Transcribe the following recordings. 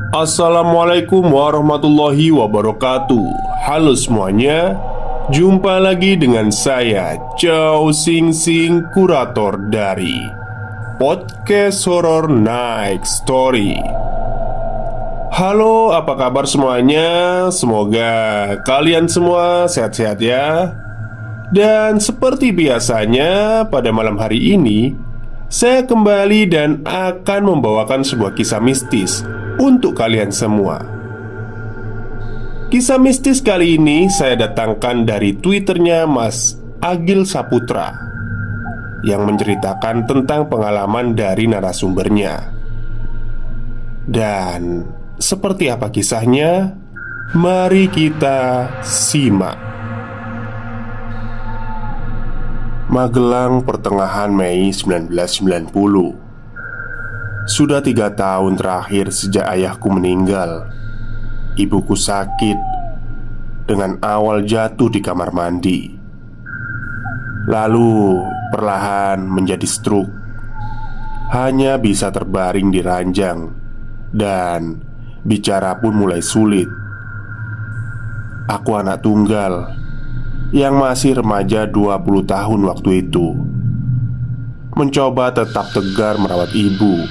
Assalamualaikum warahmatullahi wabarakatuh. Halo semuanya, jumpa lagi dengan saya Chow Sing Sing, kurator dari Podcast Horror Night Story. Halo, apa kabar semuanya? Semoga kalian semua sehat-sehat ya. Dan seperti biasanya, pada malam hari ini saya kembali dan akan membawakan sebuah kisah mistis untuk kalian semua. Kisah mistis kali ini saya datangkan dari Twitternya Mas Agil Saputra, yang menceritakan tentang pengalaman dari narasumbernya. Dan seperti apa kisahnya? Mari kita simak. Magelang, pertengahan Mei 1990. Sudah 3 tahun terakhir sejak ayahku meninggal. Ibuku sakit dengan awal jatuh di kamar mandi, lalu perlahan menjadi stroke. Hanya bisa terbaring di ranjang, dan bicara pun mulai sulit. Aku anak tunggal yang masih remaja 20 tahun waktu itu, mencoba tetap tegar merawat ibu.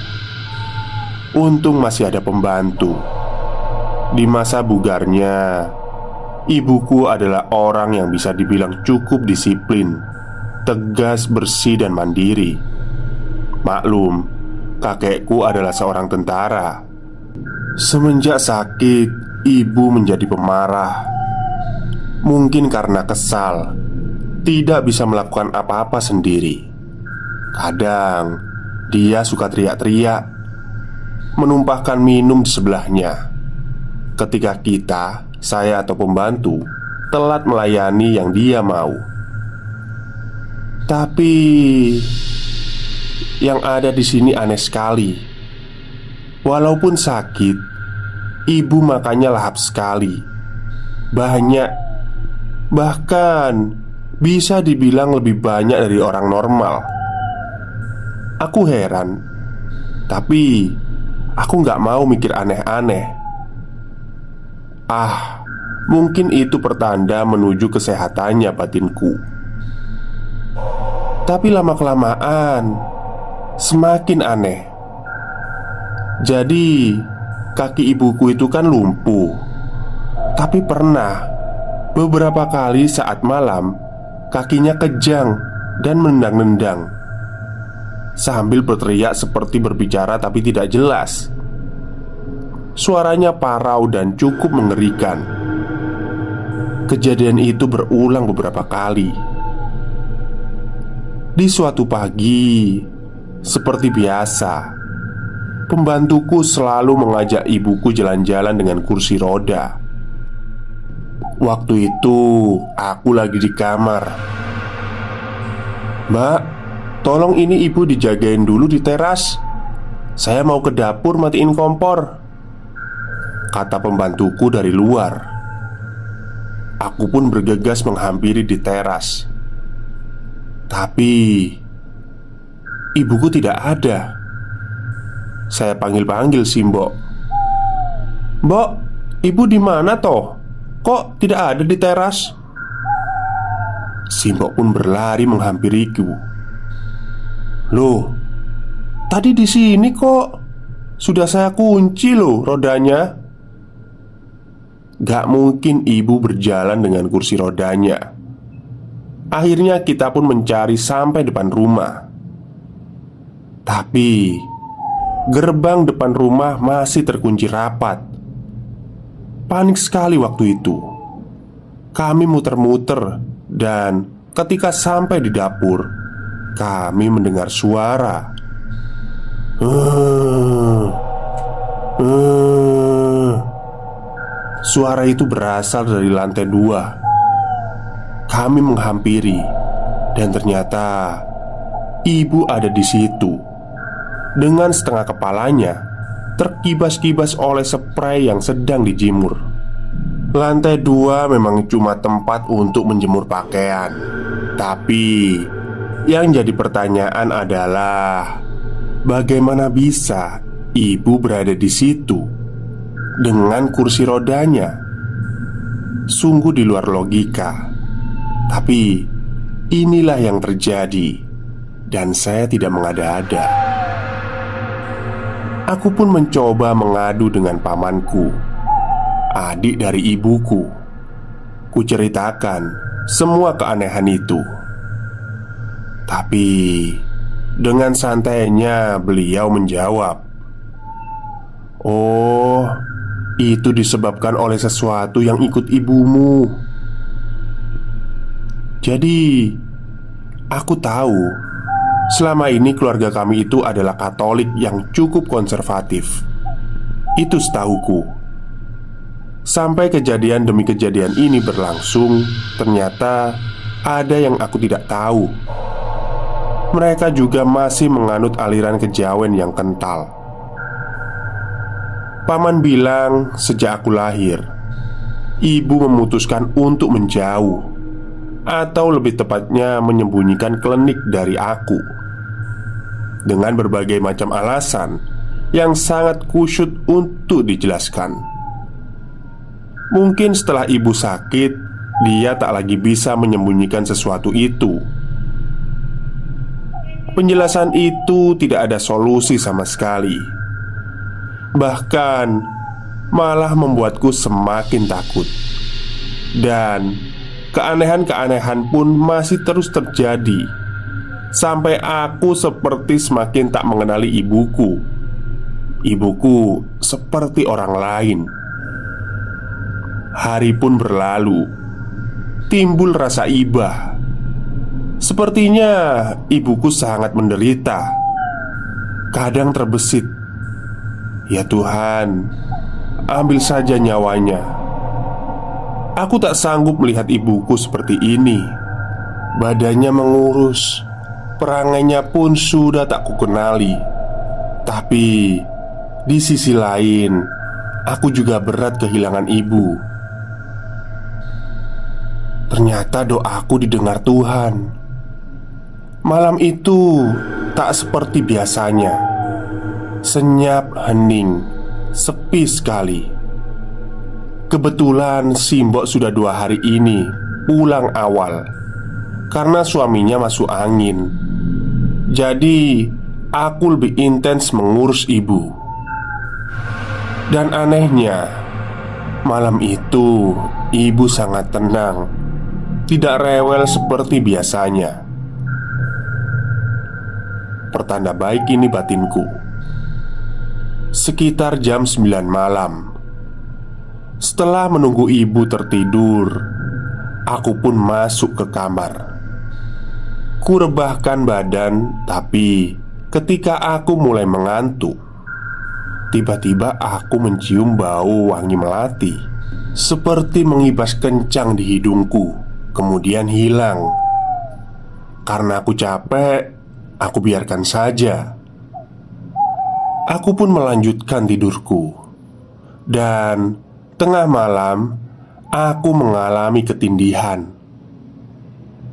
Untung masih ada pembantu. Di masa bugarnya, ibuku adalah orang yang bisa dibilang cukup disiplin, tegas, bersih, dan mandiri. Maklum, kakekku adalah seorang tentara. Semenjak sakit, ibu menjadi pemarah. Mungkin karena kesal, tidak bisa melakukan apa-apa sendiri. Kadang dia suka teriak-teriak, menumpahkan minum di sebelahnya ketika kita, saya atau pembantu, telat melayani yang dia mau. Tapi yang ada di sini aneh sekali. Walaupun sakit, ibu makannya lahap sekali. Banyak, bahkan bisa dibilang lebih banyak dari orang normal. Aku heran, tapi aku nggak mau mikir aneh-aneh. Mungkin itu pertanda menuju kesehatannya batinku. Tapi lama-kelamaan semakin aneh. Jadi kaki ibuku itu kan lumpuh. Tapi pernah beberapa kali saat malam, kakinya kejang dan menendang-nendang, sambil berteriak seperti berbicara tapi tidak jelas. Suaranya parau dan cukup mengerikan. Kejadian itu berulang beberapa kali. Di suatu pagi, seperti biasa, pembantuku selalu mengajak ibuku jalan-jalan dengan kursi roda. Waktu itu aku lagi di kamar. "Mbak, tolong ini ibu dijagain dulu di teras. Saya mau ke dapur matiin kompor," kata pembantuku dari luar. Aku pun bergegas menghampiri di teras. Tapi ibuku tidak ada. Saya panggil-panggil si Mbok. "Mbok, ibu di mana toh? Kok tidak ada di teras?" Simbok pun berlari menghampiriku. "Loh, tadi di sini kok. Sudah saya kunci loh rodanya." Gak mungkin ibu berjalan dengan kursi rodanya. Akhirnya kita pun mencari sampai depan rumah. Tapi gerbang depan rumah masih terkunci rapat. Panik sekali waktu itu. Kami muter-muter, dan ketika sampai di dapur, kami mendengar suara. Suara itu berasal dari lantai 2. Kami menghampiri, dan ternyata ibu ada di situ, dengan setengah kepalanya terkibas-kibas oleh spray yang sedang dijemur. Lantai 2 memang cuma tempat untuk menjemur pakaian. Tapi yang jadi pertanyaan adalah bagaimana bisa ibu berada di situ? dengan kursi rodanya. Sungguh di luar logika. Tapi inilah yang terjadi, dan saya tidak mengada-ada. Aku pun mencoba mengadu dengan pamanku, adik dari ibuku. Kuceritakan semua keanehan itu. Tapi dengan santainya beliau menjawab, "Oh, itu disebabkan oleh sesuatu yang ikut ibumu." Jadi, aku tahu selama ini keluarga kami itu adalah Katolik yang cukup konservatif. Itu setahuku. Sampai kejadian demi kejadian ini berlangsung, ternyata ada yang aku tidak tahu. Mereka juga masih menganut aliran kejawen yang kental. Paman bilang sejak aku lahir, ibu memutuskan untuk menjauh, atau lebih tepatnya menyembunyikan klinik dari aku, dengan berbagai macam alasan yang sangat kusyut untuk dijelaskan. Mungkin setelah ibu sakit, dia tak lagi bisa menyembunyikan sesuatu itu. Penjelasan itu tidak ada solusi sama sekali. Bahkan malah membuatku semakin takut. Dan keanehan-keanehan pun masih terus terjadi, sampai aku seperti semakin tak mengenali ibuku. Ibuku seperti orang lain. Hari pun berlalu. Timbul rasa iba. Sepertinya ibuku sangat menderita. Kadang terbesit, "Ya Tuhan, ambil saja nyawanya." Aku tak sanggup melihat ibuku seperti ini. Badannya mengurus, perangainya pun sudah tak kukenali. Tapi di sisi lain, aku juga berat kehilangan ibu. Ternyata doaku didengar Tuhan. Malam itu tak seperti biasanya. Senyap, hening, sepi sekali. Kebetulan Simbok sudah 2 hari ini pulang awal karena suaminya masuk angin. Jadi aku lebih intens mengurus ibu. Dan anehnya, malam itu ibu sangat tenang, tidak rewel seperti biasanya. Pertanda baik ini batinku. Sekitar jam 9 malam, setelah menunggu ibu tertidur, aku pun masuk ke kamar. Kurebahkan badan, tapi ketika aku mulai mengantuk, tiba-tiba aku mencium bau wangi melati, seperti mengibas kencang di hidungku, kemudian hilang. Karena aku capek, aku biarkan saja. Aku pun melanjutkan tidurku. Dan tengah malam, aku mengalami ketindihan.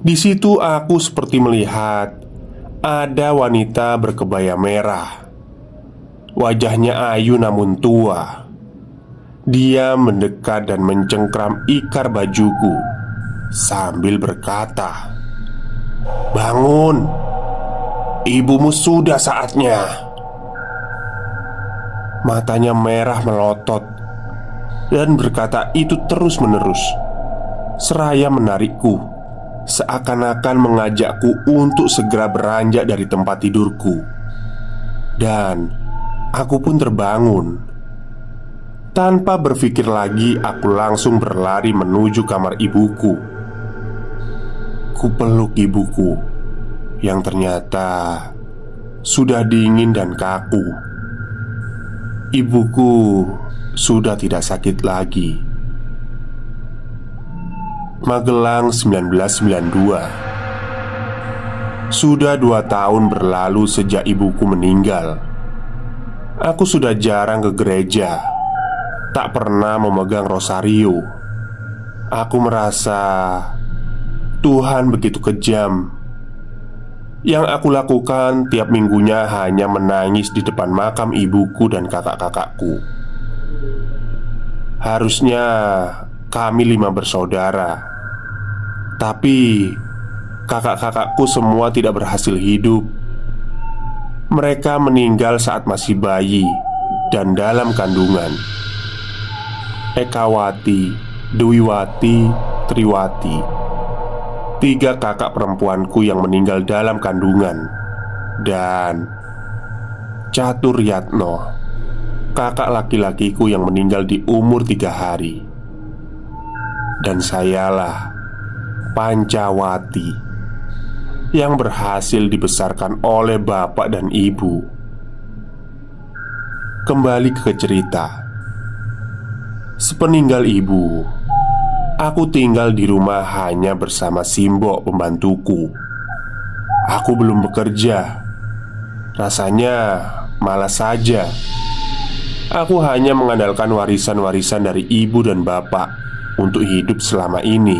Di situ aku seperti melihat ada wanita berkebaya merah. Wajahnya ayu namun tua. Dia mendekat dan mencengkram ikar bajuku sambil berkata, "Bangun, ibumu sudah saatnya." Matanya merah melotot dan berkata itu terus-menerus, seraya menarikku, seakan-akan mengajakku untuk segera beranjak dari tempat tidurku. Dan aku pun terbangun. Tanpa berpikir lagi, aku langsung berlari menuju kamar ibuku. Kupeluk ibuku yang ternyata sudah dingin dan kaku. Ibuku sudah tidak sakit lagi. Magelang 1992. Sudah 2 tahun berlalu sejak ibuku meninggal. Aku sudah jarang ke gereja, tak pernah memegang rosario. Aku merasa Tuhan begitu kejam. Yang aku lakukan tiap minggunya hanya menangis di depan makam ibuku dan kakak-kakakku. Harusnya kami 5 bersaudara, tapi kakak-kakakku semua tidak berhasil hidup. Mereka meninggal saat masih bayi dan dalam kandungan. Ekawati, Dewiwati, Triwati, 3 kakak perempuanku yang meninggal dalam kandungan. Dan Caturyatno, kakak laki-lakiku yang meninggal di umur 3 hari. Dan sayalah Pancawati, yang berhasil dibesarkan oleh bapak dan ibu. Kembali ke cerita. Sepeninggal ibu, aku tinggal di rumah hanya bersama Simbok, pembantuku. Aku belum bekerja. Rasanya malas saja. Aku hanya mengandalkan warisan-warisan dari ibu dan bapak untuk hidup selama ini,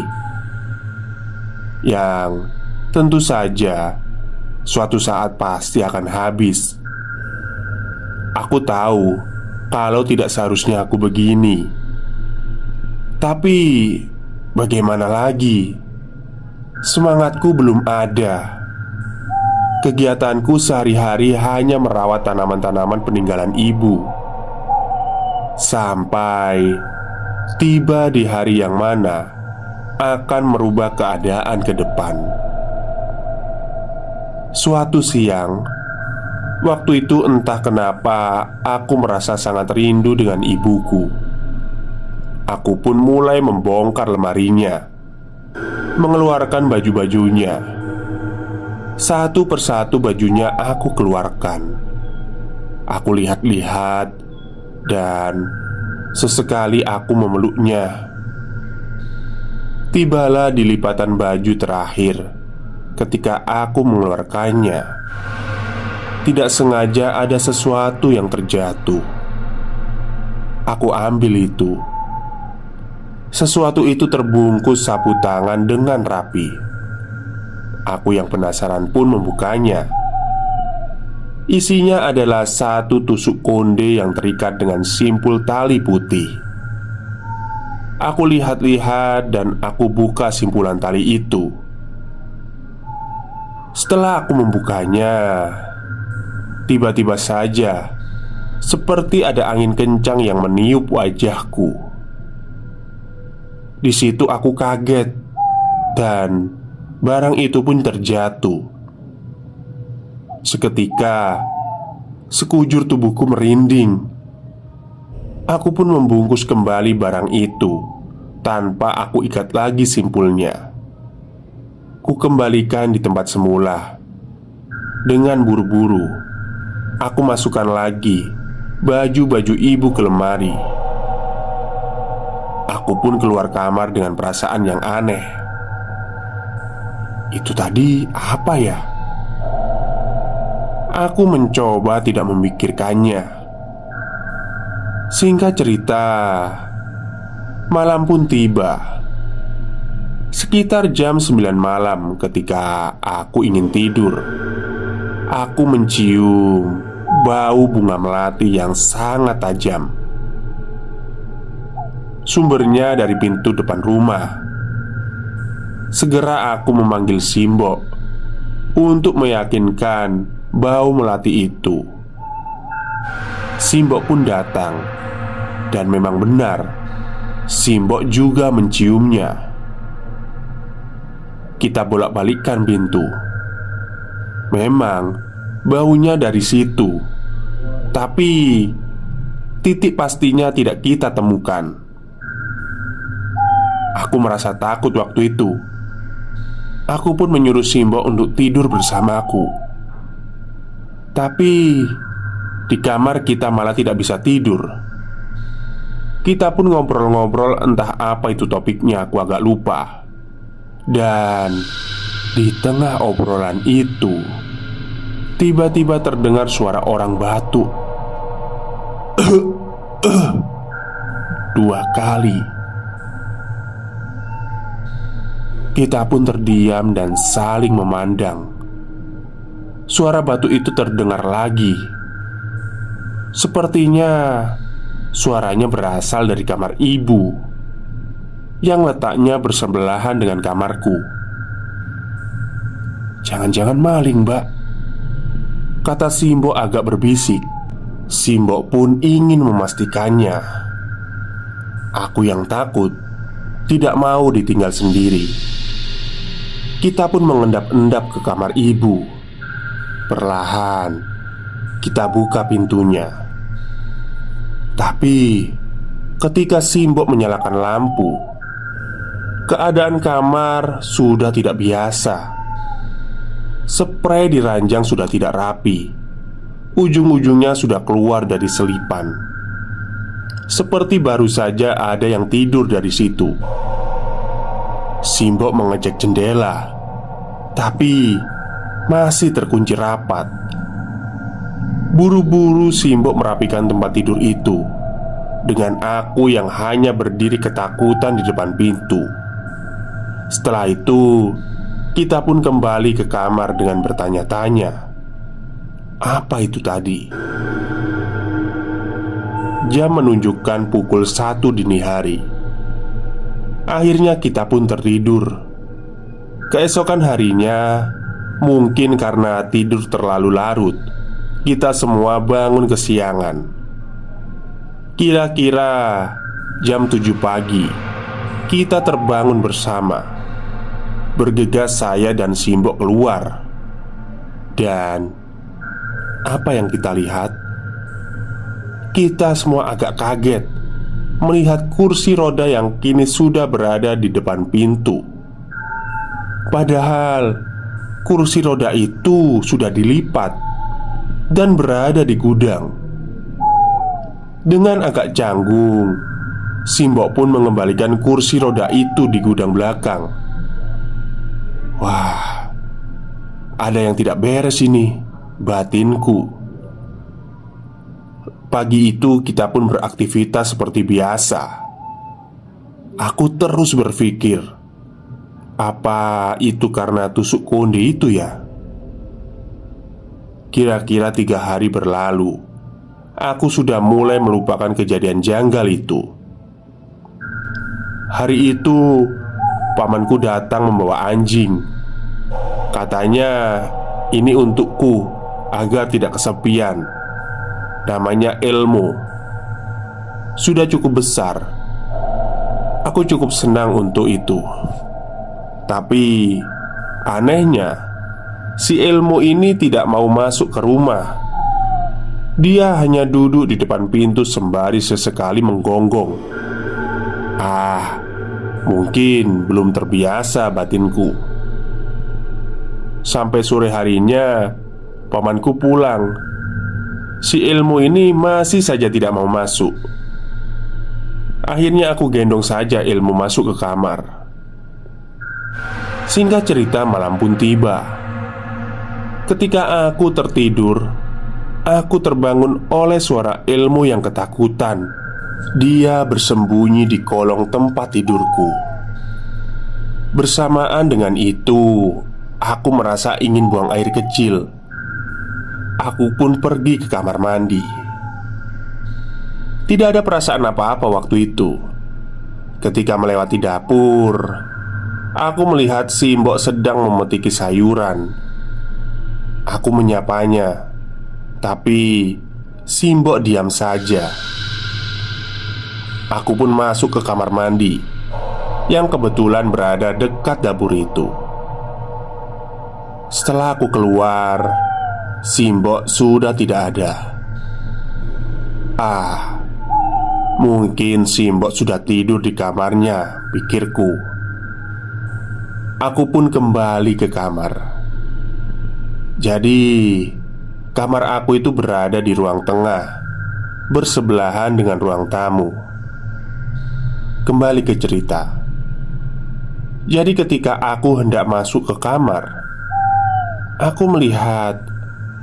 yang tentu saja suatu saat pasti akan habis. Aku tahu kalau tidak seharusnya aku begini, tapi bagaimana lagi? Semangatku belum ada. Kegiatanku sehari-hari hanya merawat tanaman-tanaman peninggalan ibu. Sampai tiba di hari yang mana akan merubah keadaan ke depan. Suatu siang, waktu itu entah kenapa aku merasa sangat rindu dengan ibuku. Aku pun mulai membongkar lemarinya, mengeluarkan baju-bajunya. Satu persatu bajunya aku keluarkan. Aku lihat-lihat dan sesekali aku memeluknya. Tibalah di lipatan baju terakhir. Ketika aku mengeluarkannya, tidak sengaja ada sesuatu yang terjatuh. Aku ambil itu. Sesuatu itu terbungkus sapu tangan dengan rapi. Aku yang penasaran pun membukanya. Isinya adalah satu tusuk konde yang terikat dengan simpul tali putih. Aku lihat-lihat dan aku buka simpulan tali itu. Setelah aku membukanya, tiba-tiba saja seperti ada angin kencang yang meniup wajahku. Di situ aku kaget dan barang itu pun terjatuh. Seketika sekujur tubuhku merinding. Aku pun membungkus kembali barang itu tanpa aku ikat lagi simpulnya. Ku kembalikan di tempat semula. Dengan buru-buru, aku masukkan lagi baju-baju ibu ke lemari. Aku pun keluar kamar dengan perasaan yang aneh. Itu tadi apa ya? Aku mencoba tidak memikirkannya. Singkat cerita, malam pun tiba. Sekitar jam 9 malam ketika aku ingin tidur, aku mencium bau bunga melati yang sangat tajam. Sumbernya dari pintu depan rumah. Segera aku memanggil Simbok untuk meyakinkan bau melati itu. Simbok pun datang. Dan memang benar, Simbok juga menciumnya. Kita bolak-balikkan pintu. Memang baunya dari situ, tapi titik pastinya tidak kita temukan. Aku merasa takut waktu itu. Aku pun menyuruh Simbok untuk tidur bersamaku. Tapi di kamar kita malah tidak bisa tidur. Kita pun ngobrol-ngobrol, entah apa itu topiknya, aku agak lupa. Dan di tengah obrolan itu, tiba-tiba terdengar suara orang batuk 2 kali. Kita pun terdiam dan saling memandang. Suara batuk itu terdengar lagi. Sepertinya suaranya berasal dari kamar ibu yang letaknya bersebelahan dengan kamarku. "Jangan-jangan maling, Mbak," kata Simbok agak berbisik. Simbok pun ingin memastikannya. Aku yang takut tidak mau ditinggal sendiri. Kita pun mengendap-endap ke kamar ibu. Perlahan kita buka pintunya. Tapi ketika Simbok menyalakan lampu, keadaan kamar sudah tidak biasa. Sprei di ranjang sudah tidak rapi. Ujung-ujungnya sudah keluar dari selipan. Seperti baru saja ada yang tidur dari situ. Simbok mengecek jendela, tapi masih terkunci rapat. Buru-buru Simbok merapikan tempat tidur itu, dengan aku yang hanya berdiri ketakutan di depan pintu. Setelah itu, kita pun kembali ke kamar dengan bertanya-tanya, apa itu tadi? Jam menunjukkan pukul 1 dini hari. Akhirnya kita pun tertidur. Keesokan harinya, mungkin karena tidur terlalu larut, kita semua bangun kesiangan. Kira-kira jam 7 pagi, kita terbangun bersama. Bergegas saya dan Simbok keluar. Dan apa yang kita lihat? Kita semua agak kaget melihat kursi roda yang kini sudah berada di depan pintu. Padahal kursi roda itu sudah dilipat dan berada di gudang. Dengan agak canggung, Simbok pun mengembalikan kursi roda itu di gudang belakang. Wah, ada yang tidak beres ini, batinku. Pagi itu kita pun beraktivitas seperti biasa. Aku terus berpikir, apa itu karena tusuk konde itu ya? Kira-kira 3 hari berlalu. Aku sudah mulai melupakan kejadian janggal itu. Hari itu, pamanku datang membawa anjing. Katanya, ini untukku agar tidak kesepian. Namanya Elmo. Sudah cukup besar. Aku cukup senang untuk itu. Tapi anehnya, si Elmo ini tidak mau masuk ke rumah. Dia hanya duduk di depan pintu sembari sesekali menggonggong. Ah, mungkin belum terbiasa batinku. Sampai sore harinya, pamanku pulang. Si Elmo ini masih saja tidak mau masuk. Akhirnya aku gendong saja Elmo masuk ke kamar. Singkat cerita, malam pun tiba. Ketika aku tertidur, aku terbangun oleh suara Elmo yang ketakutan. Dia bersembunyi di kolong tempat tidurku. Bersamaan dengan itu, aku merasa ingin buang air kecil. Aku pun pergi ke kamar mandi. Tidak ada perasaan apa-apa waktu itu. Ketika melewati dapur, aku melihat Simbok sedang memetiki sayuran. Aku menyapanya, tapi Simbok diam saja. Aku pun masuk ke kamar mandi yang kebetulan berada dekat dapur itu. Setelah aku keluar, Simbok sudah tidak ada. Ah, mungkin Simbok sudah tidur di kamarnya, pikirku. Aku pun kembali ke kamar. Jadi, kamar aku itu berada di ruang tengah, bersebelahan dengan ruang tamu. Kembali ke cerita. Jadi ketika aku hendak masuk ke kamar, aku melihat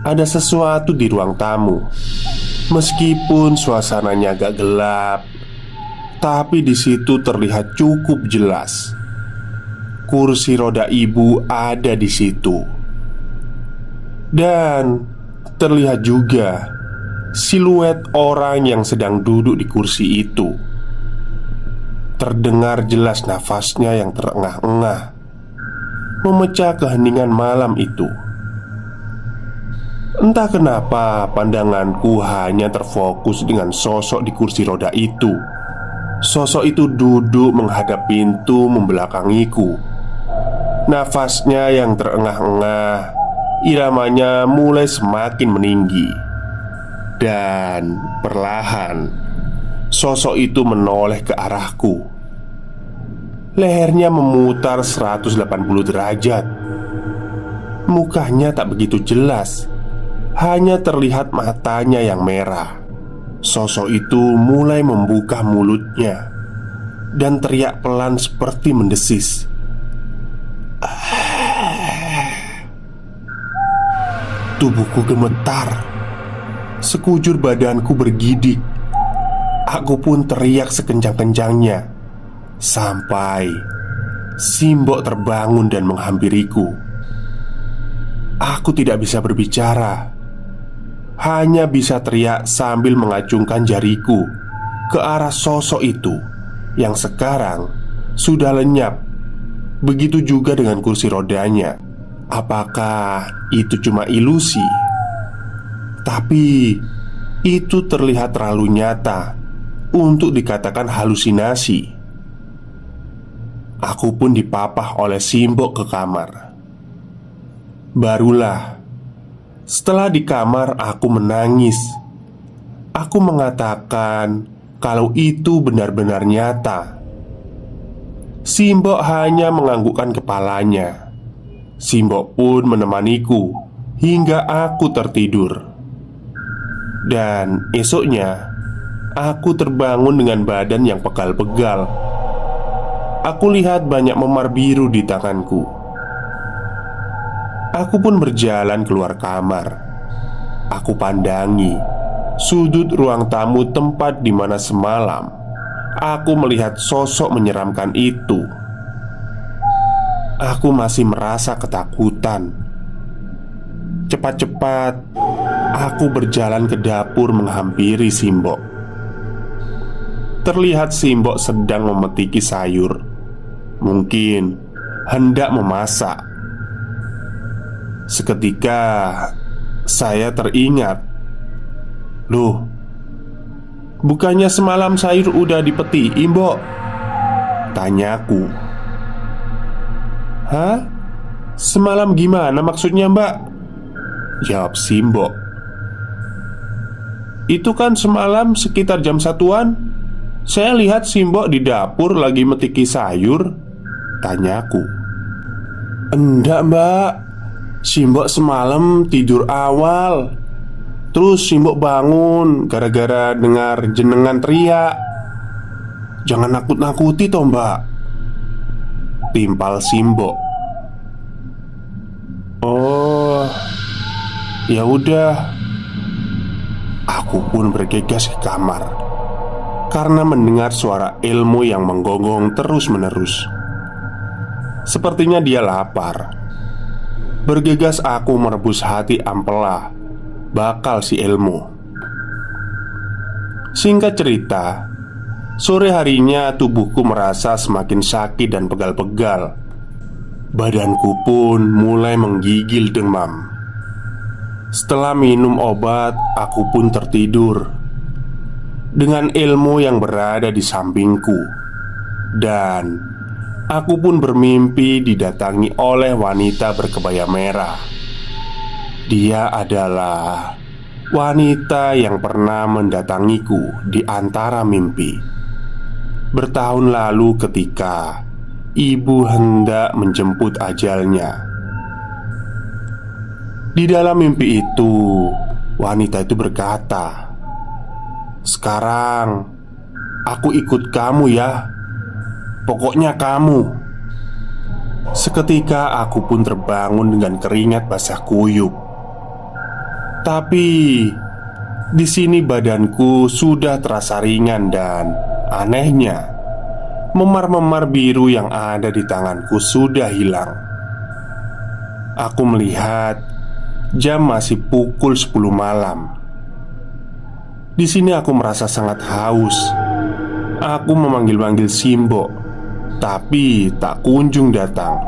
ada sesuatu di ruang tamu. Meskipun suasananya agak gelap, tapi di situ terlihat cukup jelas. Kursi roda ibu ada di situ. Dan terlihat juga siluet orang yang sedang duduk di kursi itu. Terdengar jelas nafasnya yang terengah-engah, memecah keheningan malam itu. Entah kenapa pandanganku hanya terfokus dengan sosok di kursi roda itu. Sosok itu duduk menghadap pintu membelakangiku. Nafasnya yang terengah-engah, iramanya mulai semakin meninggi. Dan perlahan sosok itu menoleh ke arahku. Lehernya memutar 180 derajat. Mukanya tak begitu jelas, hanya terlihat matanya yang merah. Sosok itu mulai membuka mulutnya dan teriak pelan seperti mendesis. Tubuhku gemetar. Sekujur badanku bergidik. Aku pun teriak sekencang-kencangnya sampai Simbok terbangun dan menghampiriku. Aku tidak bisa berbicara, hanya bisa teriak sambil mengacungkan jariku ke arah sosok itu yang sekarang sudah lenyap. Begitu juga dengan kursi rodanya. Apakah itu cuma ilusi? Tapi itu terlihat terlalu nyata untuk dikatakan halusinasi. Aku pun dipapah oleh Simbok ke kamar. Barulah setelah di kamar aku menangis. Aku mengatakan kalau itu benar-benar nyata. Simbok hanya menganggukkan kepalanya. Simbok pun menemaniku hingga aku tertidur. Dan esoknya aku terbangun dengan badan yang pegal-pegal. Aku lihat banyak memar biru di tanganku. Aku pun berjalan keluar kamar. Aku pandangi sudut ruang tamu tempat di mana semalam aku melihat sosok menyeramkan itu. Aku masih merasa ketakutan. Cepat-cepat aku berjalan ke dapur menghampiri Simbok. Terlihat Simbok sedang memetiki sayur. Mungkin hendak memasak. Seketika saya teringat, "Loh, bukannya semalam sayur udah dipetiin, Mbok?" Tanyaku. "Hah? Semalam gimana maksudnya, Mbak?" Jawab Simbok. "Itu kan semalam sekitar jam 1-an. Saya lihat Simbok di dapur lagi metiki sayur." Tanyaku. "Enggak, Mbak. Simbok semalam tidur awal. Terus Simbok bangun gara-gara dengar jenengan teriak. Jangan nakut-nakuti toh, Mbak," timpal Simbok. "Oh, ya udah." Aku pun bergegas ke kamar karena mendengar suara Elmo yang menggonggong terus-menerus. Sepertinya dia lapar. Bergegas aku merebus hati Ampela, bakal si Elmo. Singkat cerita, sore harinya tubuhku merasa semakin sakit dan pegal-pegal. Badanku pun mulai menggigil demam. Setelah minum obat, aku pun tertidur dengan Elmo yang berada di sampingku. Dan aku pun bermimpi didatangi oleh wanita berkebaya merah. Dia adalah wanita yang pernah mendatangiku di antara mimpi bertahun lalu ketika ibu hendak menjemput ajalnya. Di dalam mimpi itu, wanita itu berkata, "Sekarang aku ikut kamu ya. Pokoknya kamu." Seketika aku pun terbangun dengan keringat basah kuyup. Tapi di sini badanku sudah terasa ringan dan anehnya memar-memar biru yang ada di tanganku sudah hilang. Aku melihat jam masih pukul 10 malam. Di sini aku merasa sangat haus. Aku memanggil-manggil Simbok, tapi tak kunjung datang.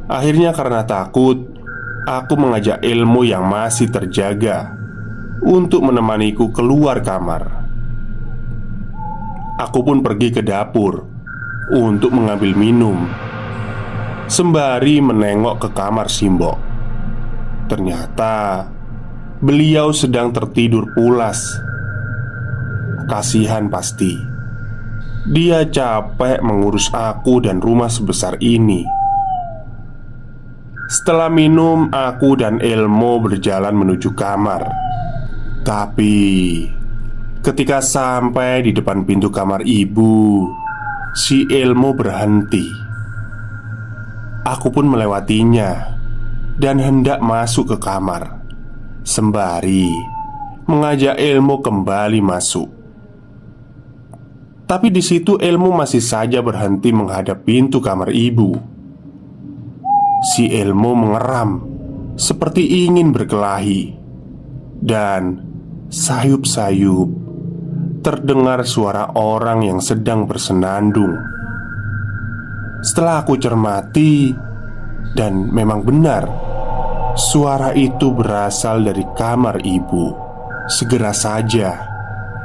Akhirnya karena takut, aku mengajak Elmo yang masih terjaga untuk menemaniku keluar kamar. Aku pun pergi ke dapur untuk mengambil minum, sembari menengok ke kamar Simbok. Ternyata beliau sedang tertidur pulas. Kasihan pasti. Dia capek mengurus aku dan rumah sebesar ini. Setelah minum, aku dan Elmo berjalan menuju kamar. Tapi ketika sampai di depan pintu kamar ibu, si Elmo berhenti. Aku pun melewatinya dan hendak masuk ke kamar, sembari mengajak Elmo kembali masuk. Tapi di situ Elmo masih saja berhenti menghadap pintu kamar ibu. Si Elmo mengeram seperti ingin berkelahi, dan sayup-sayup terdengar suara orang yang sedang bersenandung. Setelah aku cermati, dan memang benar, suara itu berasal dari kamar ibu. Segera saja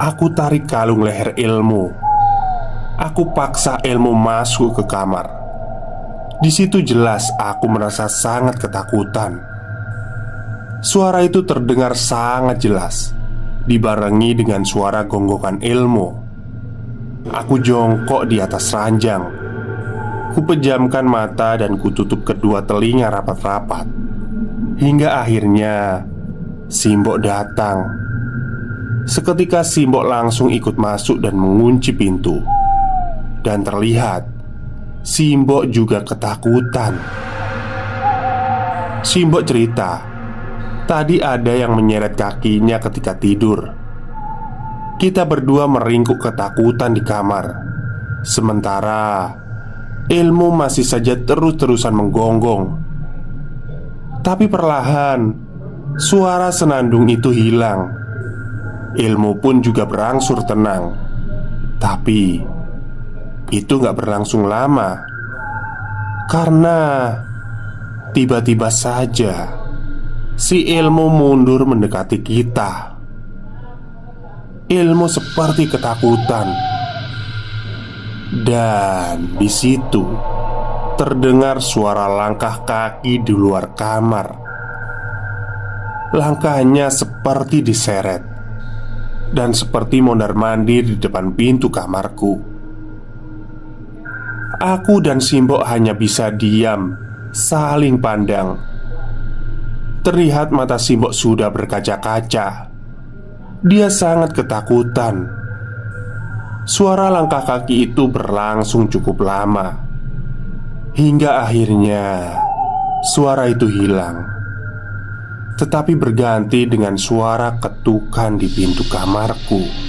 aku tarik kalung leher Elmo. Aku paksa Elmo masuk ke kamar. Di situ jelas aku merasa sangat ketakutan. Suara itu terdengar sangat jelas, dibarengi dengan suara gonggongan Elmo. Aku jongkok di atas ranjang. Kupejamkan mata dan kututup kedua telinga rapat-rapat. Hingga akhirnya Simbok datang. Seketika Simbok langsung ikut masuk dan mengunci pintu. Dan terlihat Simbok juga ketakutan. Simbok cerita, tadi ada yang menyeret kakinya ketika tidur. Kita berdua meringkuk ketakutan di kamar. Sementara Elmo masih saja terus-terusan menggonggong. Tapi perlahan suara senandung itu hilang. Elmo pun juga berangsur tenang. Tapi itu gak berlangsung lama, karena tiba-tiba saja si Elmo mundur mendekati kita. Elmo seperti ketakutan. Dan di situ terdengar suara langkah kaki di luar kamar. Langkahnya seperti diseret dan seperti mondar-mandir di depan pintu kamarku. Aku dan Simbok hanya bisa diam, saling pandang. Terlihat mata Simbok sudah berkaca-kaca. Dia sangat ketakutan. Suara langkah kaki itu berlangsung cukup lama, hingga akhirnya suara itu hilang. Tetapi berganti dengan suara ketukan di pintu kamarku.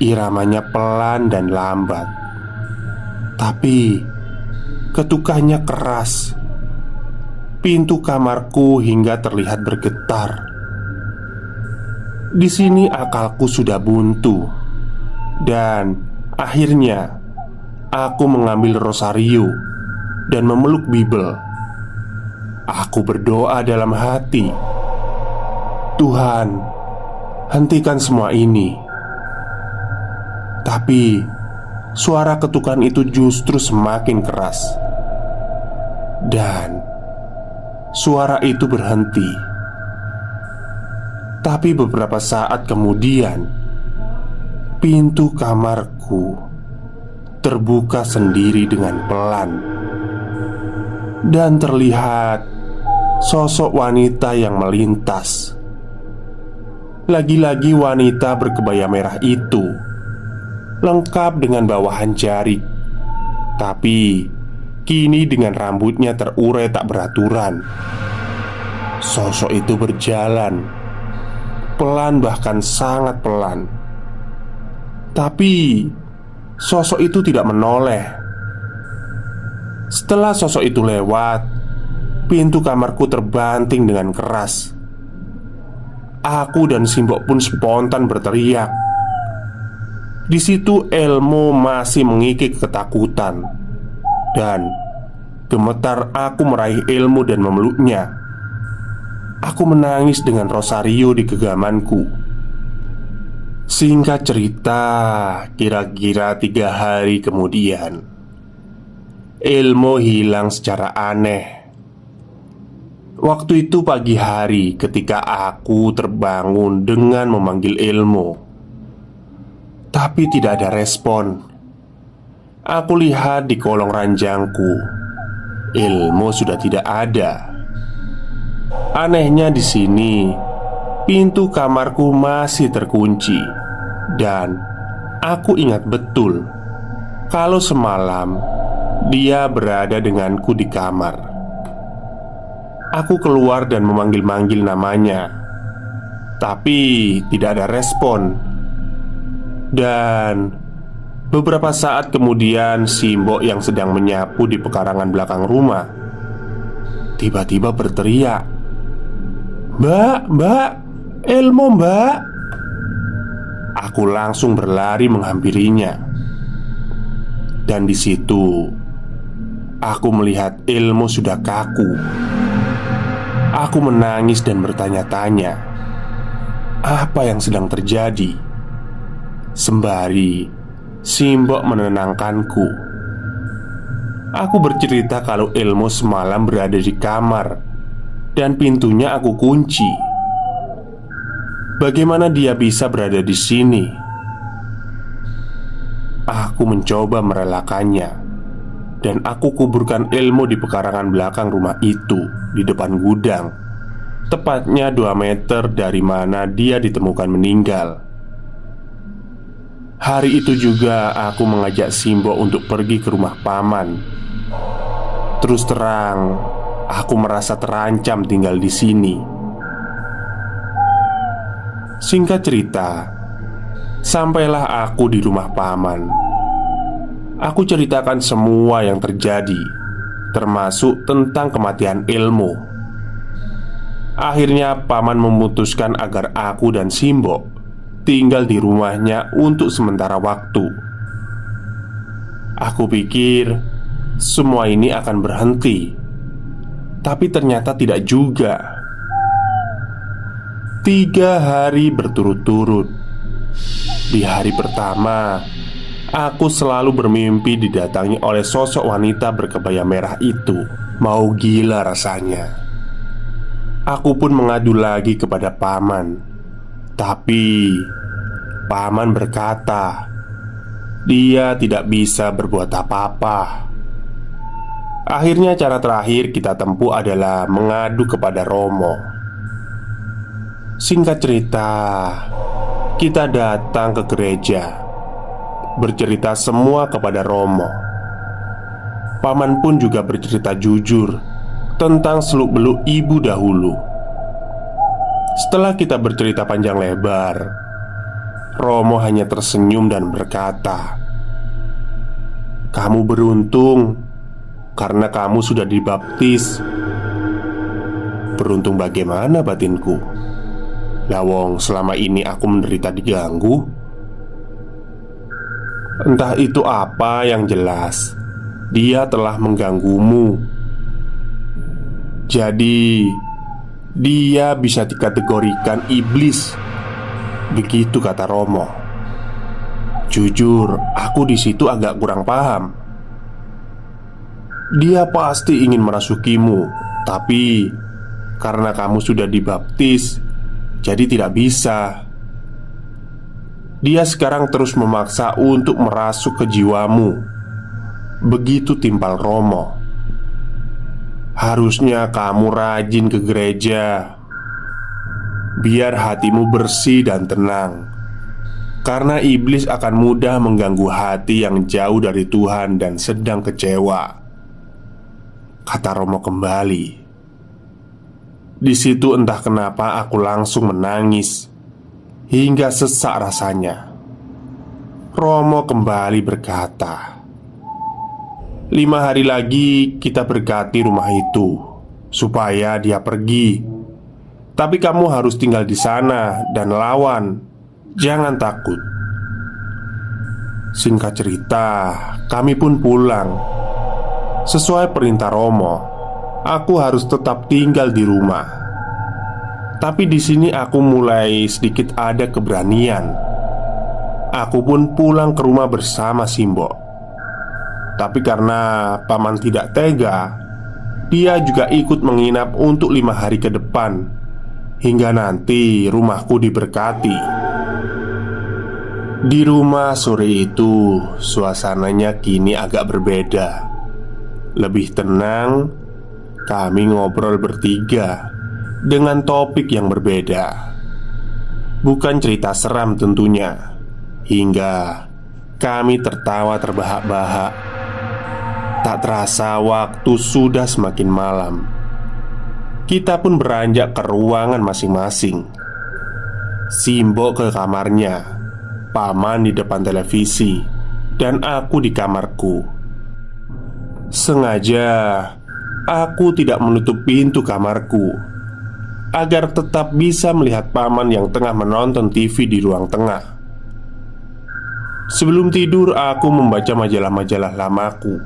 Iramanya pelan dan lambat, tapi ketukannya keras. Pintu kamarku hingga terlihat bergetar. Di sini akalku sudah buntu. Dan akhirnya aku mengambil rosario dan memeluk Bible. Aku berdoa dalam hati, Tuhan, hentikan semua ini. Tapi suara ketukan itu justru semakin keras. Dan suara itu berhenti. Tapi beberapa saat kemudian, pintu kamarku terbuka sendiri dengan pelan. Dan terlihat sosok wanita yang melintas. Lagi-lagi wanita berkebaya merah itu, lengkap dengan bawahan jarik, tapi kini dengan rambutnya terurai tak beraturan. Sosok itu berjalan pelan, bahkan sangat pelan. Tapi sosok itu tidak menoleh. Setelah sosok itu lewat, pintu kamarku terbanting dengan keras. aku dan Simbok pun spontan berteriak. Di situ Elmo masih mengikik ketakutan, dan gemetar aku meraih Elmo dan memeluknya. Aku menangis dengan Rosario di genggamanku. Singkat cerita, kira-kira 3 hari kemudian, Elmo hilang secara aneh. Waktu itu pagi hari ketika aku terbangun dengan memanggil Elmo, tapi tidak ada respon. Aku lihat di kolong ranjangku, Elmo sudah tidak ada. Anehnya di sini, pintu kamarku masih terkunci, dan aku ingat betul kalau semalam dia berada denganku di kamar. Aku keluar dan memanggil-manggil namanya, tapi tidak ada respon. Dan beberapa saat kemudian, Simbok yang sedang menyapu di pekarangan belakang rumah tiba-tiba berteriak, "Mbak, mbak, Elmo mbak!" Aku langsung berlari menghampirinya. Dan di situ aku melihat Elmo sudah kaku. Aku menangis dan bertanya-tanya apa yang sedang terjadi. Sembari Simbok menenangkanku, aku bercerita kalau Elmo semalam berada di kamar dan pintunya aku kunci. Bagaimana dia bisa berada di sini? Aku mencoba merelakannya, dan aku kuburkan Elmo di pekarangan belakang rumah itu, di depan gudang, tepatnya 2 meter dari mana dia ditemukan meninggal. Hari itu juga aku mengajak Simbok untuk pergi ke rumah paman. Terus terang, aku merasa terancam tinggal di sini. Singkat cerita, sampailah aku di rumah paman. Aku ceritakan semua yang terjadi, termasuk tentang kematian Elmo. Akhirnya paman memutuskan agar aku dan Simbok tinggal di rumahnya untuk sementara waktu. Aku pikir semua ini akan berhenti, tapi ternyata tidak juga. 3 hari berturut-turut. Di hari pertama, aku selalu bermimpi didatangi oleh sosok wanita berkebaya merah itu. Mau gila rasanya. Aku pun mengadu lagi kepada paman, tapi paman berkata dia tidak bisa berbuat apa-apa. Akhirnya cara terakhir kita tempuh adalah mengadu kepada Romo. Singkat cerita, kita datang ke gereja, bercerita semua kepada Romo. Paman pun juga bercerita jujur tentang seluk-beluk ibu dahulu. Setelah kita bercerita panjang lebar, Romo hanya tersenyum dan berkata, "Kamu beruntung karena kamu sudah dibaptis." Beruntung bagaimana batinku? Lawong selama ini aku menderita diganggu. Entah itu apa yang jelas, dia telah mengganggumu. Jadi dia bisa dikategorikan iblis. Begitu kata Romo. Jujur, aku di situ agak kurang paham. Dia pasti ingin merasukimu, tapi karena kamu sudah dibaptis, jadi tidak bisa. Dia sekarang terus memaksa untuk merasuk ke jiwamu. Begitu timpal Romo. Harusnya kamu rajin ke gereja, biar hatimu bersih dan tenang. Karena iblis akan mudah mengganggu hati yang jauh dari Tuhan dan sedang kecewa, kata Romo kembali. Di situ entah kenapa aku langsung menangis hingga sesak rasanya. Romo kembali berkata, 5 hari lagi kita berkati rumah itu supaya dia pergi. Tapi kamu harus tinggal di sana dan lawan. Jangan takut." Singkat cerita, kami pun pulang. Sesuai perintah Romo, aku harus tetap tinggal di rumah. Tapi di sini aku mulai sedikit ada keberanian. Aku pun pulang ke rumah bersama Simbok. Tapi karena paman tidak tega, dia juga ikut menginap untuk 5 hari ke depan, hingga nanti rumahku diberkati. Di rumah sore itu, suasananya kini agak berbeda. Lebih tenang, kami ngobrol bertiga dengan topik yang berbeda. Bukan cerita seram tentunya. Hingga kami tertawa terbahak-bahak. Tak terasa waktu sudah semakin malam. Kita pun beranjak ke ruangan masing-masing. Simbok ke kamarnya, paman di depan televisi, dan aku di kamarku. Sengaja aku tidak menutup pintu kamarku agar tetap bisa melihat paman yang tengah menonton TV di ruang tengah. Sebelum tidur aku membaca majalah-majalah lamaku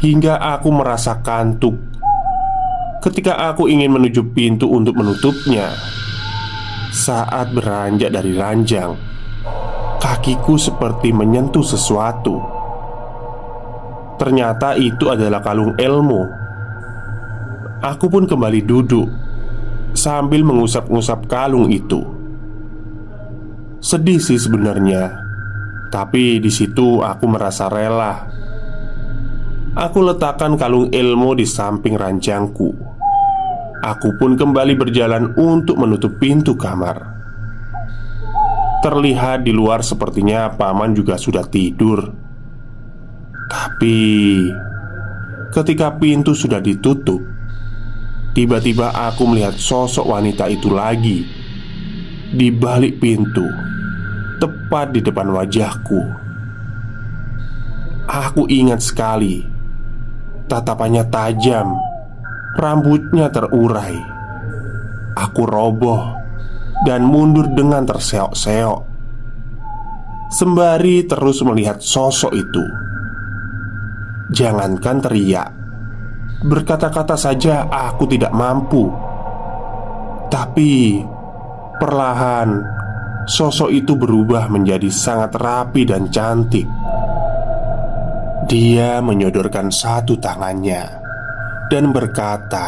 hingga aku merasa kantuk. Ketika aku ingin menuju pintu untuk menutupnya, saat beranjak dari ranjang, kakiku seperti menyentuh sesuatu. Ternyata itu adalah kalung ilmu. Aku pun kembali duduk sambil mengusap-ngusap kalung itu. Sedih sih sebenarnya, tapi di situ aku merasa rela. Aku letakkan kalung ilmu di samping ranjangku. Aku pun kembali berjalan untuk menutup pintu kamar. Terlihat di luar sepertinya paman juga sudah tidur. Tapi ketika pintu sudah ditutup, tiba-tiba aku melihat sosok wanita itu lagi di balik pintu, tepat di depan wajahku. Aku ingat sekali, tatapannya tajam, rambutnya terurai. Aku roboh dan mundur dengan terseok-seok, sembari terus melihat sosok itu. Jangankan teriak, berkata-kata saja aku tidak mampu. Tapi perlahan sosok itu berubah menjadi sangat rapi dan cantik. Dia menyodorkan satu tangannya dan berkata,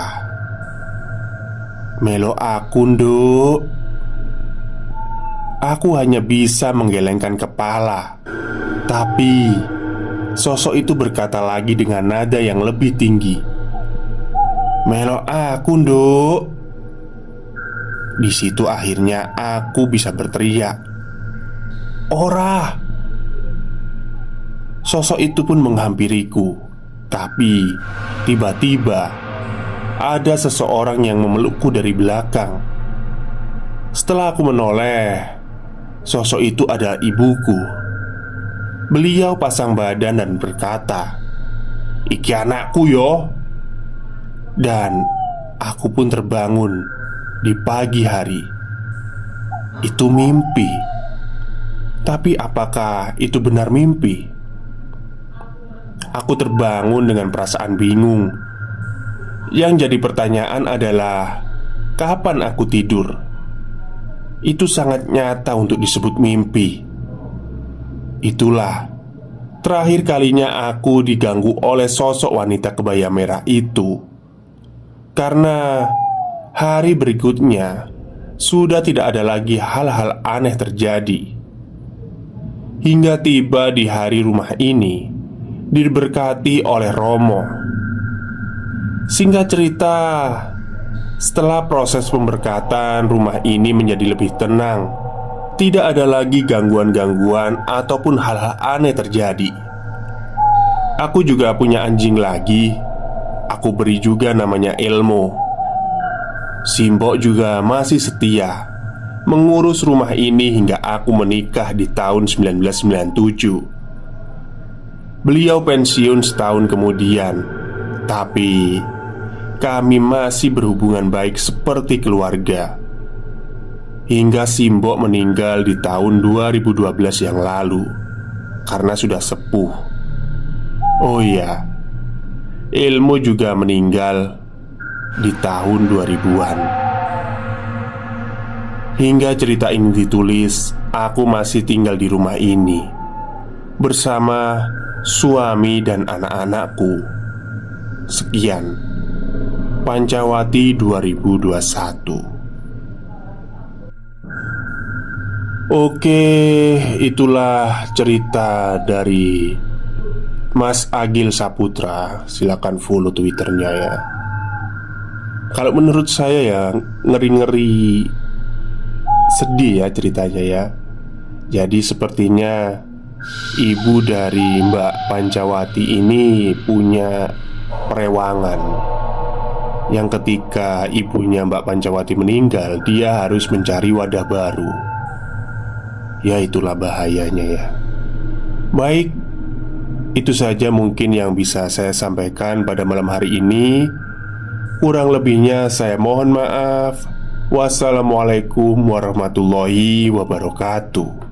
"Melo aku, Nduk." Aku hanya bisa menggelengkan kepala. Tapi sosok itu berkata lagi dengan nada yang lebih tinggi, "Melo aku, Nduk." Di situ akhirnya aku bisa berteriak, "Ora!" Sosok itu pun menghampiriku. Tapi tiba-tiba ada seseorang yang memelukku dari belakang. Setelah aku menoleh, sosok itu adalah ibuku. Beliau pasang badan dan berkata, "Iki anakku yo." Dan aku pun terbangun di pagi hari. Itu mimpi. Tapi apakah itu benar mimpi? Aku terbangun dengan perasaan bingung. Yang jadi pertanyaan adalah, kapan aku tidur? Itu sangat nyata untuk disebut mimpi. Itulah terakhir kalinya aku diganggu oleh sosok wanita kebaya merah itu. Karena hari berikutnya sudah tidak ada lagi hal-hal aneh terjadi. Hingga tiba di hari rumah ini diberkati oleh Romo. Singkat cerita, setelah proses pemberkatan, rumah ini menjadi lebih tenang. Tidak ada lagi gangguan-gangguan ataupun hal-hal aneh terjadi. Aku juga punya anjing lagi. Aku beri juga namanya Elmo. Simbok juga masih setia mengurus rumah ini hingga aku menikah di tahun 1997. Beliau pensiun setahun kemudian. Tapi kami masih berhubungan baik seperti keluarga. Hingga Simbok meninggal di tahun 2012 yang lalu karena sudah sepuh. Oh iya, Ilmu juga meninggal di tahun 2000-an. Hingga cerita ini ditulis, aku masih tinggal di rumah ini bersama suami dan anak-anakku. Sekian, Pancawati 2021. Oke, itulah cerita dari Mas Agil Saputra. Silakan follow Twitternya ya. Kalau menurut saya ya, ngeri-ngeri, sedih ya ceritanya ya. Jadi sepertinya ibu dari Mbak Pancawati ini punya perewangan, yang ketika ibunya Mbak Pancawati meninggal, dia harus mencari wadah baru. Ya itulah bahayanya ya. Baik, itu saja mungkin yang bisa saya sampaikan pada malam hari ini. Kurang lebihnya saya mohon maaf. Wassalamualaikum warahmatullahi wabarakatuh.